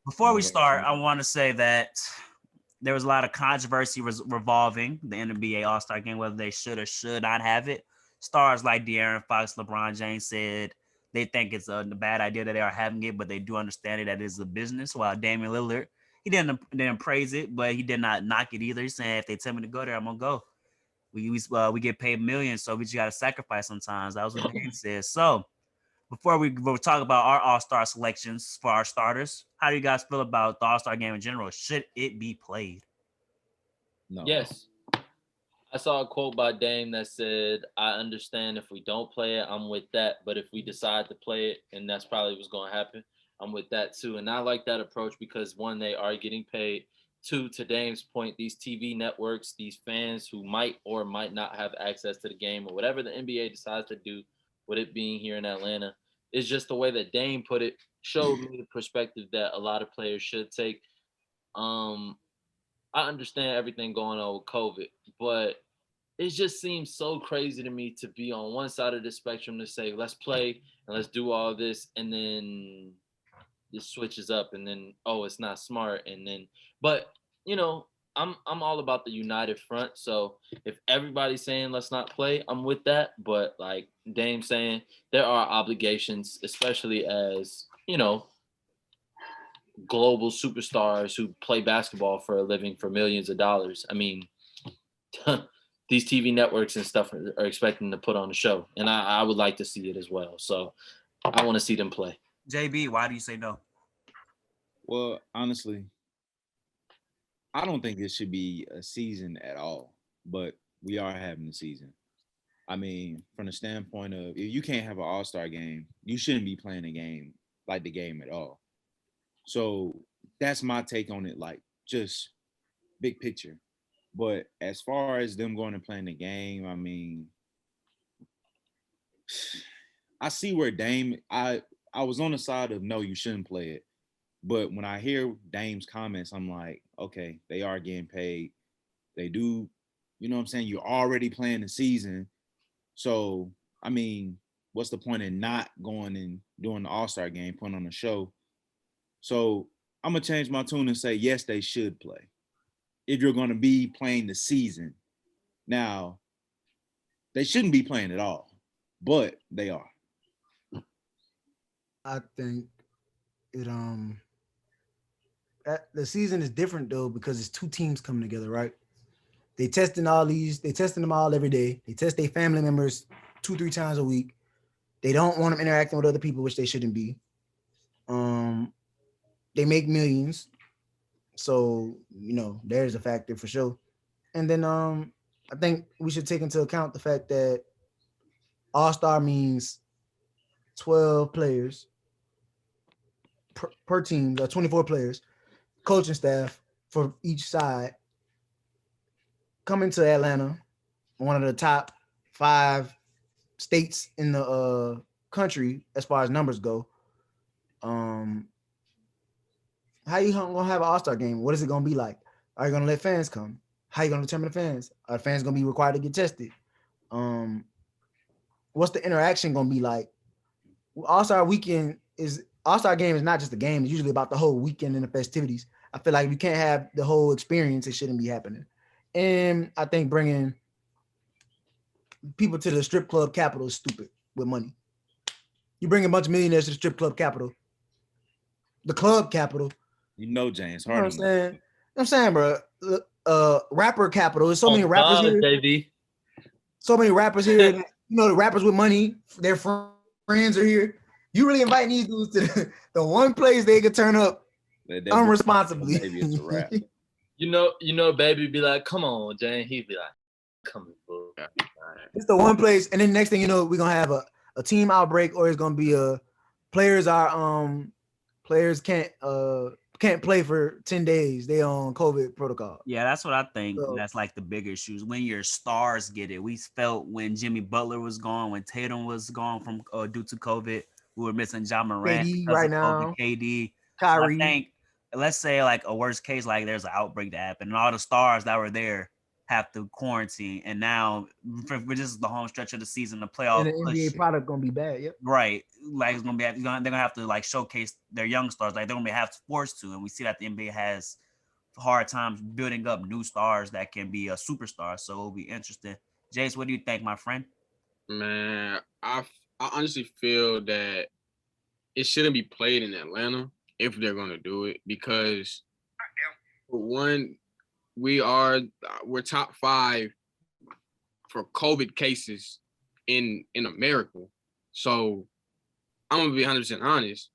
Before we start, I want to say that there was a lot of controversy revolving the NBA All-Star Game, whether they should or should not have it. Stars like De'Aaron Fox, LeBron James said they think it's a bad idea that they are having it, but they do understand it that it is a business. While Damian Lillard, he didn't praise it, but he did not knock it either. He's saying if they tell me to go there, I'm gonna go. We get paid millions, so we just gotta sacrifice sometimes. That was what Dame said. So before we'll talk about our All-Star selections for our starters, how do you guys feel about the All-Star game in general? Should it be played? No. Yes. I saw a quote by Dame that said, I understand if we don't play it, I'm with that. But if we decide to play it, and that's probably what's going to happen, I'm with that too. And I like that approach because, one, they are getting paid. Two, to Dame's point, these TV networks, these fans who might or might not have access to the game or whatever the NBA decides to do with it being here in Atlanta, is just the way that Dame put it, showed me the perspective that a lot of players should take. I understand everything going on with COVID, but it just seems so crazy to me to be on one side of the spectrum to say, let's play and let's do all this. And then this switches up and then, oh, it's not smart. And then, but I'm all about the united front. So if everybody's saying, let's not play, I'm with that. But like Dame saying, there are obligations, especially as, global superstars who play basketball for a living for millions of dollars. I mean, these TV networks and stuff are expecting to put on a show, and I would like to see it as well. So I want to see them play. JB, why do you say no? Well, honestly, I don't think it should be a season at all, but we are having a season. I mean, from the standpoint of if you can't have an all-star game, you shouldn't be playing a game like the game at all. So that's my take on it, like just big picture. But as far as them going and playing the game, I mean, I see where Dame, I was on the side of no, you shouldn't play it. But when I hear Dame's comments, I'm like, okay, they are getting paid. They do, you know what I'm saying? You're already playing the season. So, I mean, what's the point in not going and doing the All-Star game, putting on a show? So I'm going to change my tune and say, yes, they should play if you're going to be playing the season. Now, they shouldn't be playing at all, but they are. I think it the season is different though because it's two teams coming together, right? They testing them all every day. They test their family members 2-3 times a week. They don't want them interacting with other people, which they shouldn't be. They make millions. So, there's a factor for sure. And then I think we should take into account the fact that All-Star means 12 players per team, 24 players, coaching staff for each side coming to Atlanta, one of the top 5 states in the country as far as numbers go. How you gonna have an All-Star game? What is it gonna be like? Are you gonna let fans come? How you gonna determine the fans? Are fans gonna be required to get tested? What's the interaction gonna be like? All-Star game is not just a game. It's usually about the whole weekend and the festivities. I feel like if you can't have the whole experience, it shouldn't be happening. And I think bringing people to the strip club capital is stupid with money. You bring a bunch of millionaires to the strip club capital, the club capital. James Harden. You know what Harden. I'm saying, bro. Rapper capital. There's so many rappers here. JB. So many rappers here. The rappers with money, their friends are here. You really inviting these dudes to the one place they could turn up unresponsibly. Maybe it's a rap. Baby be like, come on, Jane. He'd be like, come on, bro. It's the one place, and then next thing you know, we're gonna have a team outbreak, or it's gonna be players can't play for 10 days. They on COVID protocol. Yeah, that's what I think. So, that's like the bigger issues. When your stars get it, we felt when Jimmy Butler was gone, when Tatum was gone from due to COVID, we were missing Ja Morant KD right now. KD, Kyrie. So I think, let's say like a worst case, like there's an outbreak that happened, and all the stars that were there have to quarantine, and now for this is the home stretch of the season, the And playoff the push. NBA product gonna be bad. Yep. Right, like it's gonna be, they're gonna have to like showcase their young stars, like they're gonna have to forced to, and we see that the NBA has hard times building up new stars that can be a superstar. So it'll be interesting. Jace, what do you think, my friend? Man, I honestly feel that it shouldn't be played in Atlanta if they're gonna do it because for one, we're top 5 for COVID cases in America. So I'm gonna be 100% honest.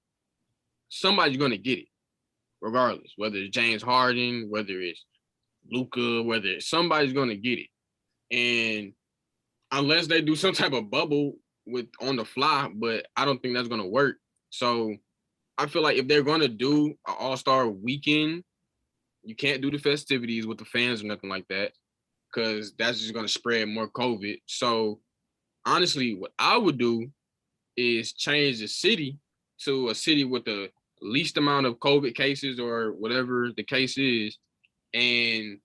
Somebody's gonna get it, regardless. Whether it's James Harden, whether it's Luka, somebody's gonna get it. And unless they do some type of bubble with on the fly, but I don't think that's gonna work. So I feel like if they're gonna do an All-Star weekend, you can't do the festivities with the fans or nothing like that, because that's just gonna spread more COVID. So honestly, what I would do is change the city to a city with the least amount of COVID cases or whatever the case is, and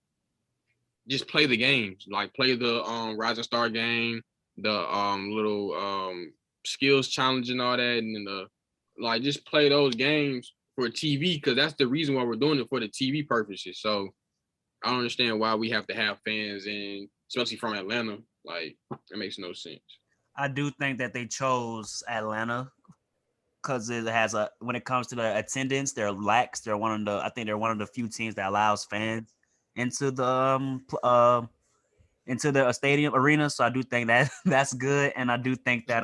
just play the games, like play the Rising Star game, the little skills challenge and all that, and then just play those games for TV, because that's the reason why we're doing it, for the TV purposes. So I don't understand why we have to have fans, and especially from Atlanta. Like, it makes no sense. I do think that they chose Atlanta because it has when it comes to the attendance, they're lax. I think they're one of the few teams that allows fans into the stadium arena. So I do think that that's good, and I do think that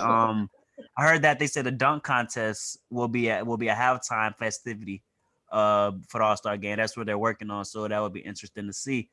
I heard that they said the dunk contest will be a halftime festivity for the All-Star game. That's what they're working on. So that would be interesting to see.